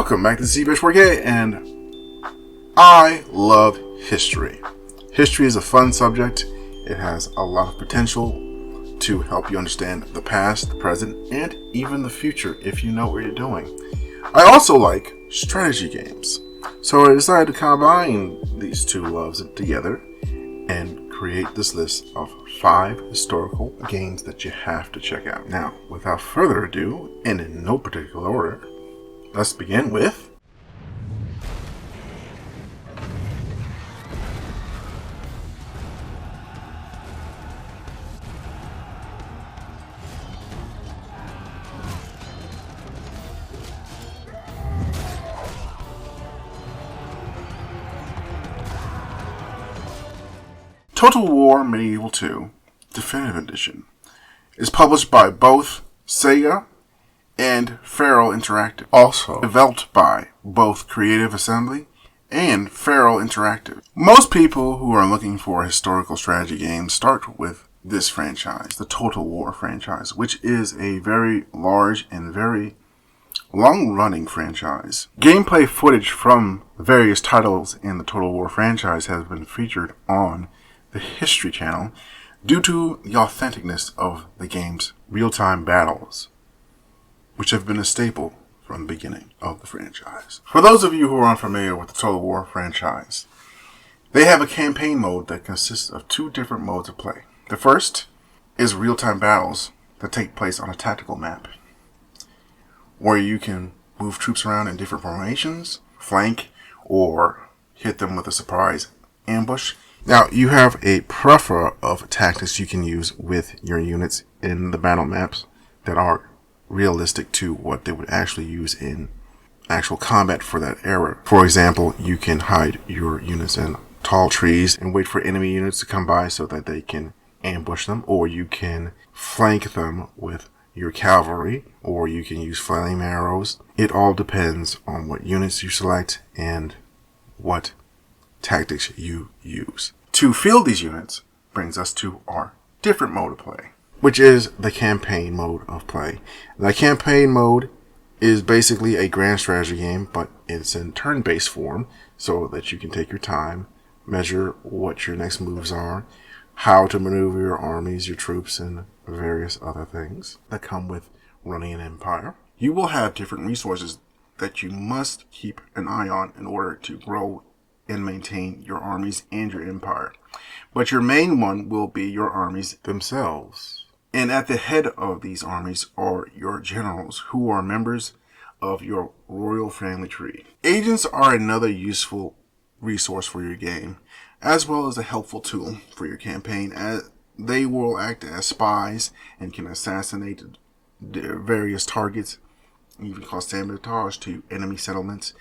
Welcome back to CBH4K, and I love history. History is a fun subject. It has a lot of potential to help you understand the past, the present, and even the future if you know what you're doing. I also like strategy games, so I decided to combine these two loves together and create this list of 5 historical games that you have to check out. Now, without further ado, and in no particular order, let's begin with Total War Medieval 2 Definitive Edition. Is published by both Sega and Feral Interactive. Also developed by both Creative Assembly and Feral Interactive. Most people who are looking for historical strategy games start with this franchise, the Total War franchise, which is a very large and very long-running franchise. Gameplay footage from various titles in the Total War franchise has been featured on the History Channel due to the authenticness of the game's real-time battles, which have been a staple from the beginning of the franchise. For those of you who are unfamiliar with the Total War franchise, they have a campaign mode that consists of 2 different modes of play. The first is real-time battles that take place on a tactical map, where you can move troops around in different formations, flank, or hit them with a surprise ambush. Now, you have a plethora of tactics you can use with your units in the battle maps that are realistic to what they would actually use in actual combat for that era. For example, you can hide your units in tall trees and wait for enemy units to come by so that they can ambush them, or you can flank them with your cavalry, or you can use flame arrows. It all depends on what units you select and what tactics you use. To field these units brings us to our different mode of play, which is the campaign mode of play. The campaign mode is basically a grand strategy game, but it's in turn-based form so that you can take your time, measure what your next moves are, how to maneuver your armies, your troops, and various other things that come with running an empire. You will have different resources that you must keep an eye on in order to grow and maintain your armies and your empire. But your main one will be your armies themselves. And at the head of these armies are your generals, who are members of your royal family tree. Agents are another useful resource for your game, as well as a helpful tool for your campaign, as they will act as spies and can assassinate various targets, even cause sabotage to enemy settlements,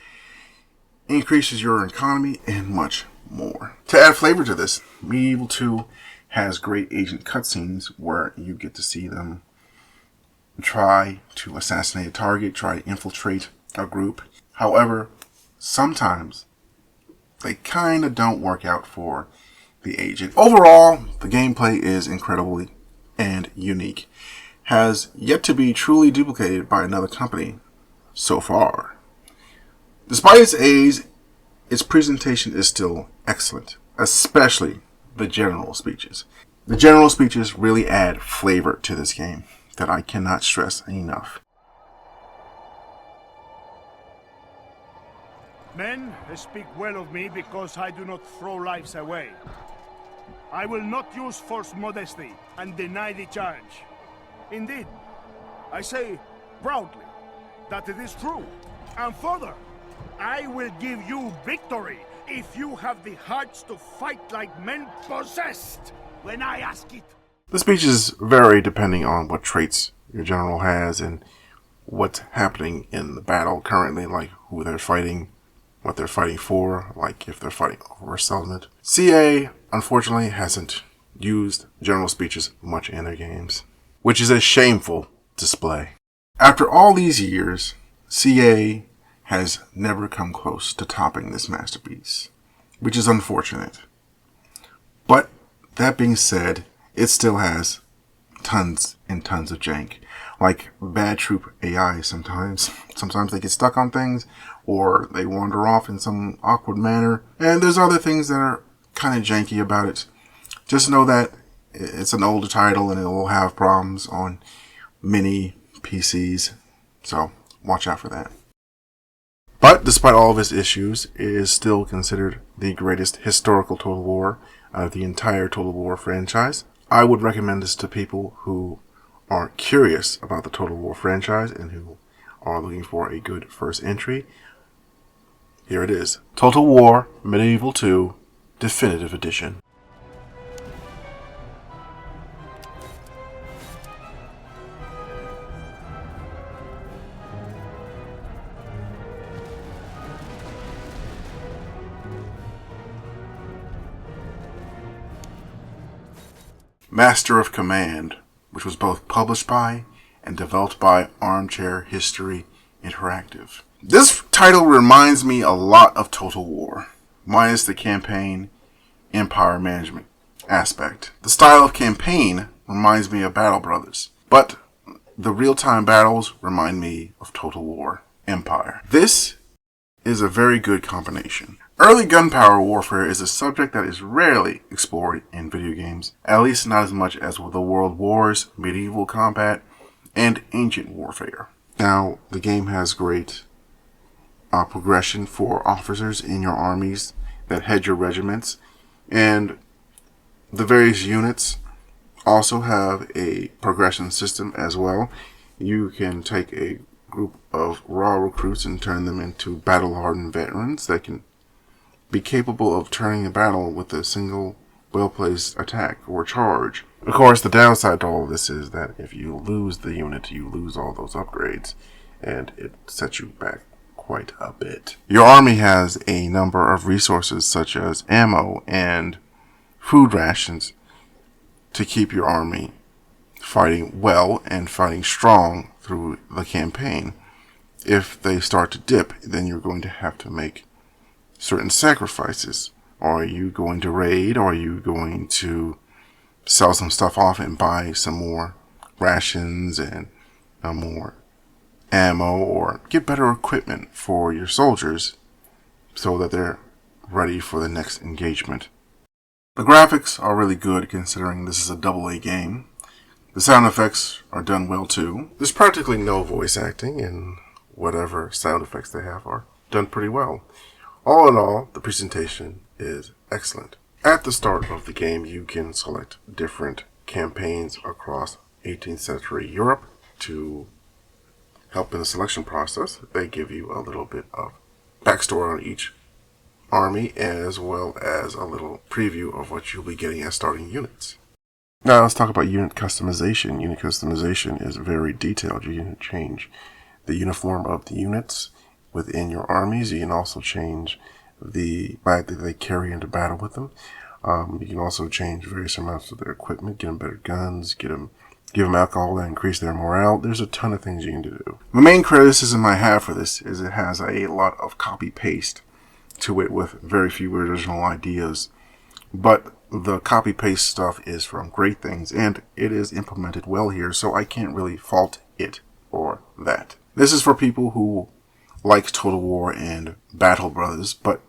increases your economy, and much more. To add flavor to this, Medieval 2 has great agent cutscenes where you get to see them try to assassinate a target, try to infiltrate a group. However, sometimes they kind of don't work out for the agent. Overall, the gameplay is incredibly and unique. Has yet to be truly duplicated by another company so far. Despite its age, its presentation is still excellent, especially the general speeches. The general speeches really add flavor to this game that I cannot stress enough. Men speak well of me because I do not throw lives away. I will not use false modesty and deny the charge. Indeed, I say proudly that it is true. And further, I will give you victory if you have the hearts to fight like men possessed when I ask it. The speeches vary depending on what traits your general has and what's happening in the battle currently, like who they're fighting, what they're fighting for, like if they're fighting over a settlement. CA, unfortunately, hasn't used general speeches much in their games, which is a shameful display. After all these years, CA has never come close to topping this masterpiece, which is unfortunate. But that being said, it still has tons and tons of jank. like bad troop AI sometimes. Sometimes they get stuck on things or they wander off in some awkward manner. And there's other things that are kind of janky about it. Just know that it's an older title and it will have problems on many PCs. So watch out for that. But despite all of its issues, it is still considered the greatest historical Total War out of the entire Total War franchise. I would recommend this to people who are curious about the Total War franchise and who are looking for a good first entry. Here it is. Total War Medieval 2 Definitive Edition. Master of Command, which was both published by and developed by Armchair History Interactive. This title reminds me a lot of Total War, minus the campaign empire management aspect. The style of campaign reminds me of Battle Brothers, but the real-time battles remind me of Total War Empire. This is a very good combination. Early gunpowder warfare is a subject that is rarely explored in video games, at least not as much as with the World Wars, medieval combat, and ancient warfare. Now, the game has great progression for officers in your armies that head your regiments, and the various units also have a progression system as well. You can take a group of raw recruits and turn them into battle-hardened veterans that can be capable of turning a battle with a single well-placed attack or charge. Of course, the downside to all of this is that if you lose the unit, you lose all those upgrades, and it sets you back quite a bit. Your army has a number of resources such as ammo and food rations to keep your army fighting well and fighting strong through the campaign. If they start to dip, then you're going to have to make certain sacrifices. Are you going to raid? Or are you going to sell some stuff off and buy some more rations and more ammo, or get better equipment for your soldiers so that they're ready for the next engagement? The graphics are really good considering this is a AA game. The sound effects are done well too. There's practically no voice acting, and whatever sound effects they have are done pretty well. All in all, the presentation is excellent. At the start of the game, you can select different campaigns across 18th century Europe to help in the selection process. They give you a little bit of backstory on each army, as well as a little preview of what you'll be getting as starting units. Now let's talk about unit customization. Unit customization is very detailed. You can change the uniform of the units within your armies. You can also change the flag that they carry into battle with them. You can also change various amounts of their equipment, get them better guns, give them alcohol that increase their morale. There's a ton of things you can do. The main criticism I have for this is it has a lot of copy-paste to it with very few original ideas. But the copy-paste stuff is from Great Things, and it is implemented well here, so I can't really fault it for that. This is for people who like Total War and Battle Brothers, but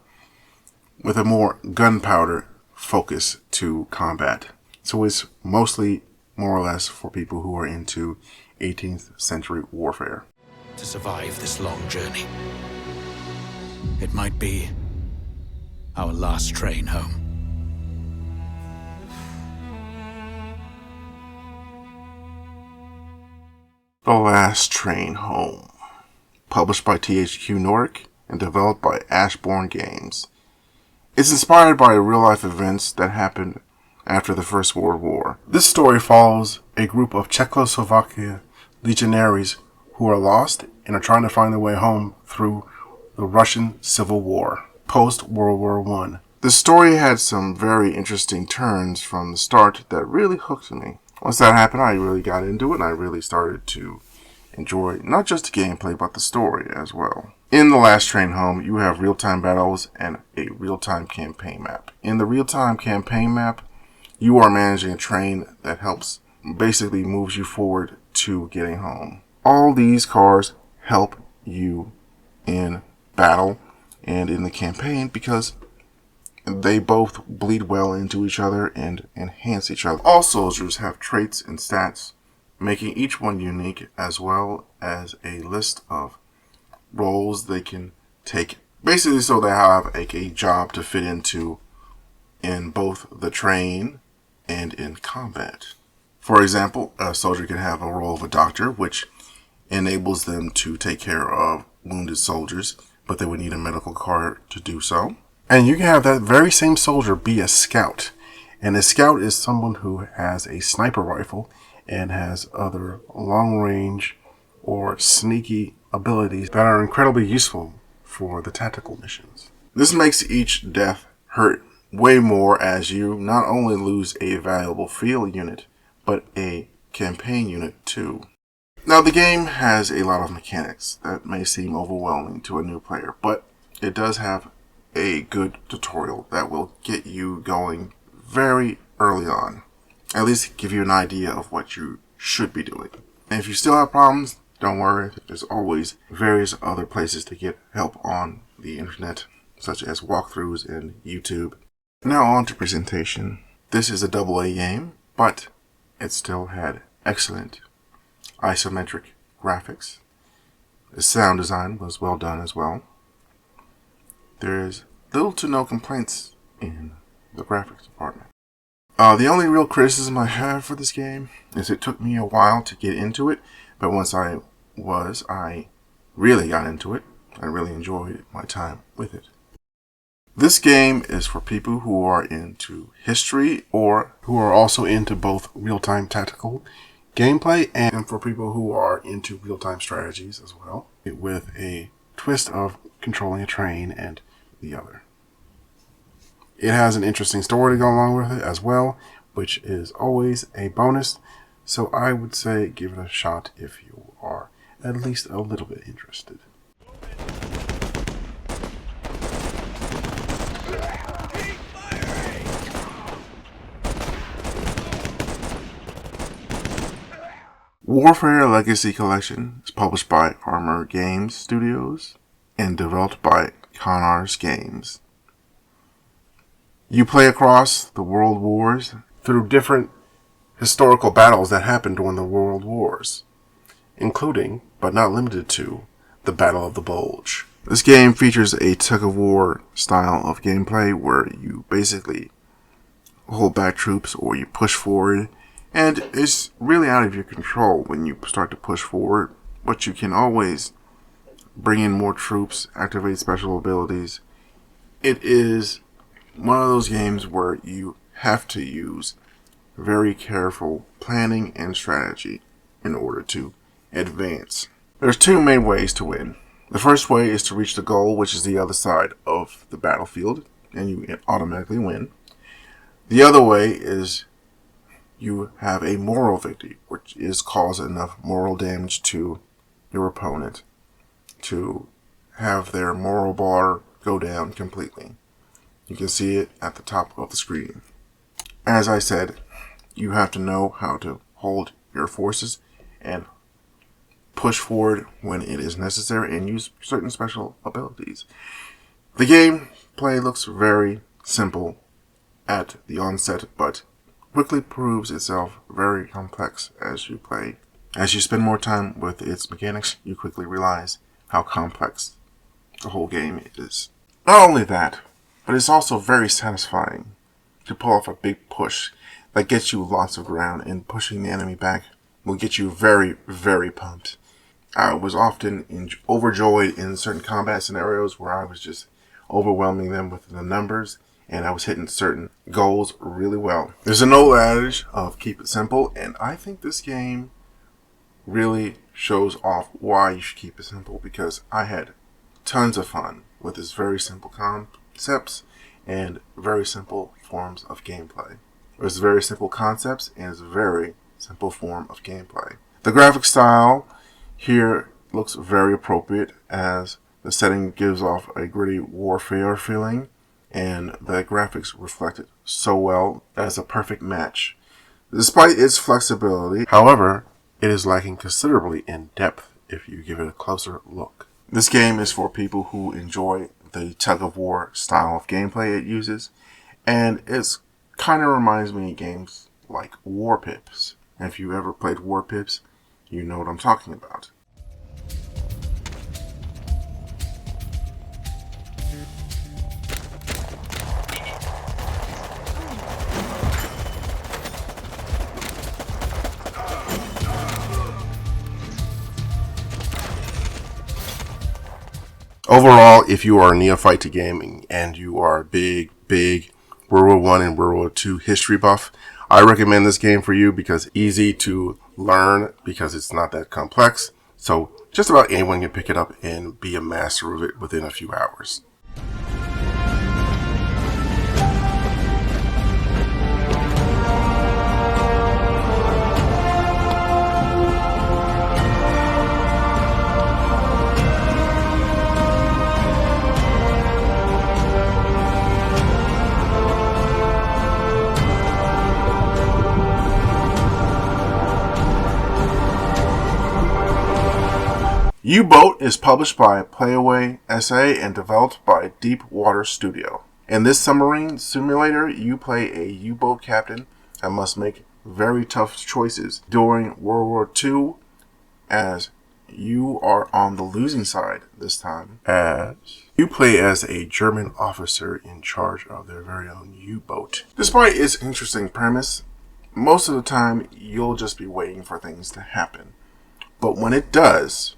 with a more gunpowder focus to combat. So it's mostly more or less for people who are into 18th century warfare. To survive this long journey, it might be our last train home. The Last Train Home, published by THQ Nordic and developed by Ashbourne Games. It's inspired by real-life events that happened after the First World War. This story follows a group of Czechoslovakia legionaries who are lost and are trying to find their way home through the Russian Civil War, post-World War I. The story had some very interesting turns from the start that really hooked me. Once that happened, I really got into it, and I really started to enjoy not just the gameplay, but the story as well. In The Last Train Home, you have real-time battles and a real-time campaign map. In the real-time campaign map, you are managing a train that basically moves you forward to getting home. All these cars help you in battle and in the campaign because they both bleed well into each other and enhance each other. All soldiers have traits and stats, making each one unique, as well as a list of roles they can take. Basically, so they have a job to fit into in both the train and in combat. For example, a soldier can have a role of a doctor, which enables them to take care of wounded soldiers, but they would need a medical card to do so. And you can have that very same soldier be a scout. And a scout is someone who has a sniper rifle and has other long range or sneaky abilities that are incredibly useful for the tactical missions. This makes each death hurt way more, as you not only lose a valuable field unit, but a campaign unit too. Now, the game has a lot of mechanics that may seem overwhelming to a new player, but it does have a good tutorial that will get you going very early on. At least give you an idea of what you should be doing. And if you still have problems, don't worry. There's always various other places to get help on the internet, such as walkthroughs and YouTube. Now on to presentation. This is a AA game, but it still had excellent isometric graphics. The sound design was well done as well. There's little to no complaints in the graphics department. The only real criticism I have for this game is it took me a while to get into it, but once I really got into it. I really enjoyed my time with it. This game is for people who are into history or who are also into both real-time tactical gameplay and for people who are into real-time strategies as well, with a twist of controlling a train and the other. It has an interesting story to go along with it as well, which is always a bonus, so I would say give it a shot if you are at least a little bit interested. Warfare Legacy Collection is published by Armor Games Studios and developed by Conars Games. You play across the World Wars through different historical battles that happened during the World Wars, including, but not limited to, the Battle of the Bulge. This game features a tug-of-war style of gameplay where you basically hold back troops or you push forward, and it's really out of your control when you start to push forward, but you can always bring in more troops, activate special abilities. It is one of those games where you have to use very careful planning and strategy in order to advance. There's two main ways to win. The first way is to reach the goal, which is the other side of the battlefield, and you automatically win. The other way is you have a moral victory, which is cause enough moral damage to your opponent to have their moral bar go down completely. You can see it at the top of the screen. As I said, you have to know how to hold your forces and push forward when it is necessary and use certain special abilities. The gameplay looks very simple at the onset, but quickly proves itself very complex as you play. As you spend more time with its mechanics, you quickly realize how complex the whole game is. Not only that, but it's also very satisfying to pull off a big push that gets you lots of ground, and pushing the enemy back will get you very, very pumped. I was often overjoyed in certain combat scenarios where I was just overwhelming them with the numbers, and I was hitting certain goals really well. There's an old adage of keep it simple, and I think this game really shows off why you should keep it simple, because I had tons of fun with its very simple concepts and very simple forms of gameplay. There's very simple concepts and it's a very simple form of gameplay. The graphic style here looks very appropriate, as the setting gives off a gritty warfare feeling, and the graphics reflect it so well as a perfect match. Despite its flexibility, however, it is lacking considerably in depth if you give it a closer look. This game is for people who enjoy the tug-of-war style of gameplay it uses, and it's kind of reminds me of games like War Pips. And if you ever played War Pips, you know what I'm talking about. Overall, if you are a neophyte to gaming and you are a big World War I and World War II history buff, I recommend this game for you because it's easy to learn because it's not that complex. So just about anyone can pick it up and be a master of it within a few hours. U-Boat is published by Playaway SA and developed by Deep Water Studio. In this submarine simulator, you play a U-boat captain that must make very tough choices during World War II, as you are on the losing side this time, as you play as a German officer in charge of their very own U-boat. Despite its interesting premise, most of the time you'll just be waiting for things to happen. But when it does,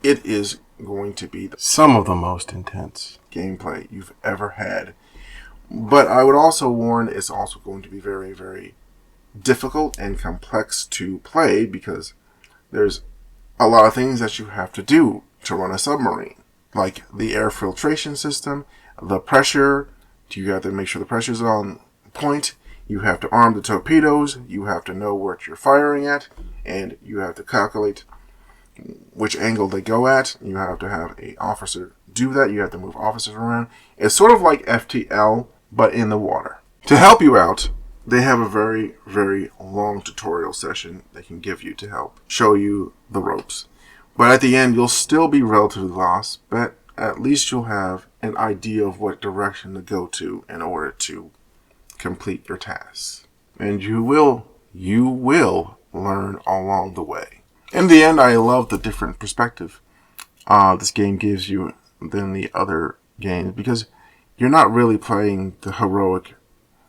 it is going to be some of the most intense gameplay you've ever had. But I would also warn it's also going to be very, very difficult and complex to play because there's a lot of things that you have to do to run a submarine. Like the air filtration system, the pressure. You have to make sure the pressure is on point. You have to arm the torpedoes. You have to know what you're firing at. And you have to calculate which angle they go at. You have to have an officer do that. You have to move officers around. It's sort of like FTL, but in the water. To help you out, they have a very, very long tutorial session they can give you to help show you the ropes. But at the end, you'll still be relatively lost, but at least you'll have an idea of what direction to go to in order to complete your tasks. And you will learn along the way. In the end, I love the different perspective this game gives you than the other games, because you're not really playing the heroic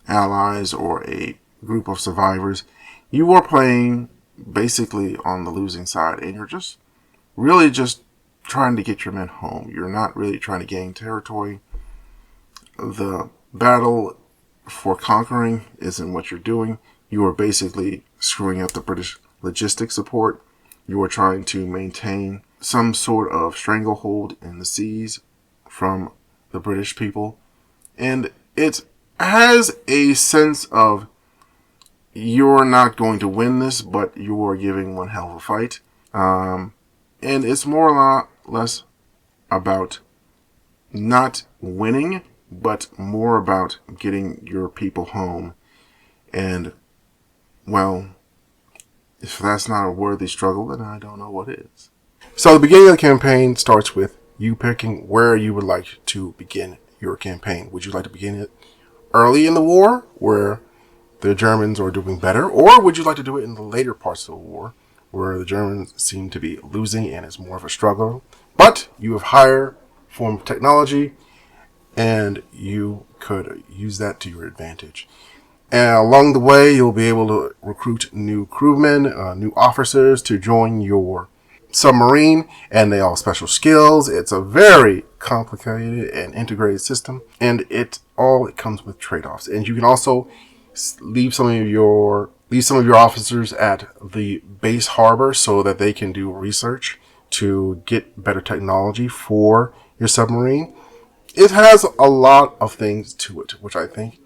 allies or a group of survivors. You are playing basically on the losing side, and you're just really just trying to get your men home. You're not really trying to gain territory. The battle for conquering isn't what you're doing. You are basically screwing up the British logistics support. You are trying to maintain some sort of stranglehold in the seas from the British people. And it has a sense of you're not going to win this, but you are giving one hell of a fight. And it's more or less about not winning, but more about getting your people home. And, well, if that's not a worthy struggle, then I don't know what is. So the beginning of the campaign starts with you picking where you would like to begin your campaign. Would you like to begin it early in the war, where the Germans are doing better? Or would you like to do it in the later parts of the war, where the Germans seem to be losing and it's more of a struggle? But you have higher form of technology, and you could use that to your advantage. And along the way, you'll be able to recruit new crewmen, new officers to join your submarine, and they all have special skills. It's a very complicated and integrated system, and it comes with trade-offs. And you can also leave some of your officers at the base harbor so that they can do research to get better technology for your submarine. It has a lot of things to it, which I think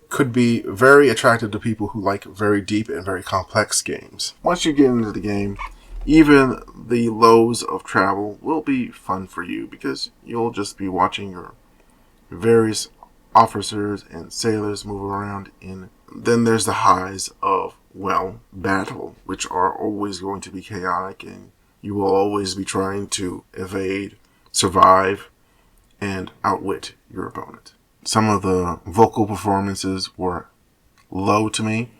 could be very attractive to people who like very deep and very complex games. Once you get into the game, even the lows of travel will be fun for you, because you'll just be watching your various officers and sailors move around. And then there's the highs of well, battle, which are always going to be chaotic, and you will always be trying to evade, survive, and outwit your opponent. Some of the vocal performances were low to me.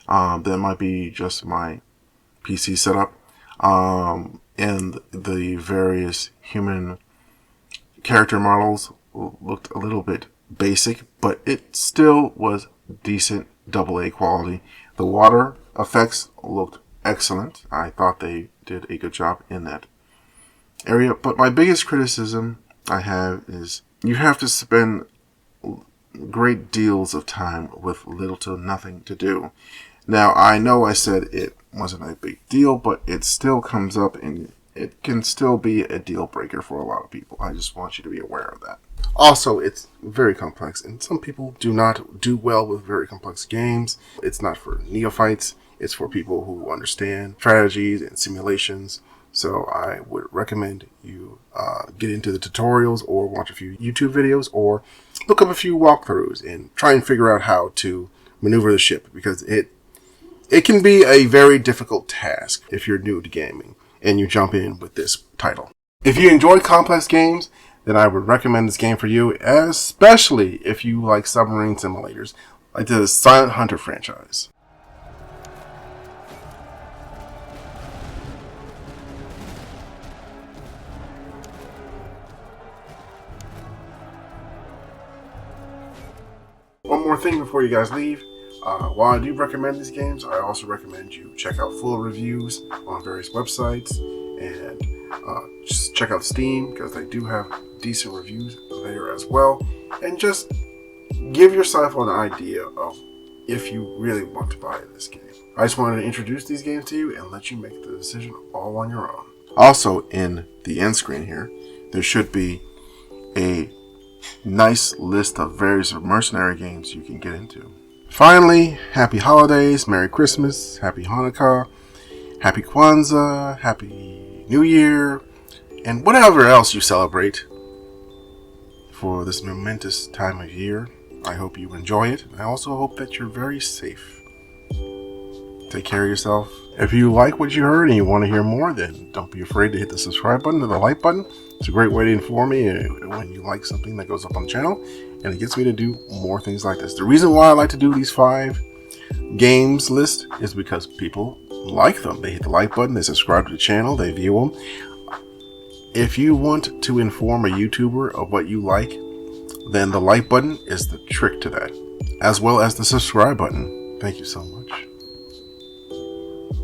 That might be just my PC setup. And the various human character models looked a little bit basic, but it still was decent AA quality. The water effects looked excellent. I thought they did a good job in that area. But my biggest criticism I have is you have to spend great deals of time with little to nothing to do. Now, I know I said it wasn't a big deal, but it still comes up and it can still be a deal breaker for a lot of people. I just want you to be aware of that. Also, it's very complex, and some people do not do well with very complex games. It's not for neophytes. It's for people who understand strategies and simulations. So I would recommend you get into the tutorials or watch a few YouTube videos or look up a few walkthroughs and try and figure out how to maneuver the ship, because it can be a very difficult task if you're new to gaming and you jump in with this title. If you enjoy complex games, then I would recommend this game for you, especially if you like submarine simulators, like the Silent Hunter franchise. One more thing before you guys leave. While I do recommend these games, I also recommend you check out full reviews on various websites and just check out Steam, because they do have decent reviews there as well. And just give yourself an idea of if you really want to buy this game. I just wanted to introduce these games to you and let you make the decision all on your own. Also, in the end screen here, there should be a nice list of various mercenary games you can get into. Finally, happy holidays, Merry Christmas, Happy Hanukkah, Happy Kwanzaa, Happy New Year, and whatever else you celebrate for this momentous time of year. I hope you enjoy it. I also hope that you're very safe. Take care of yourself. If you like what you heard and you want to hear more, then don't be afraid to hit the subscribe button or the like button. It's a great way to inform me when you like something that goes up on the channel, and it gets me to do more things like this. The reason why I like to do these 5 games list is because people like them. They hit the like button, they subscribe to the channel, they view them. If you want to inform a YouTuber of what you like, then the like button is the trick to that, as well as the subscribe button. Thank you so much.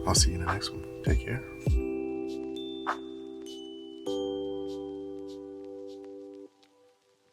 I'll see you in the next one. Take care.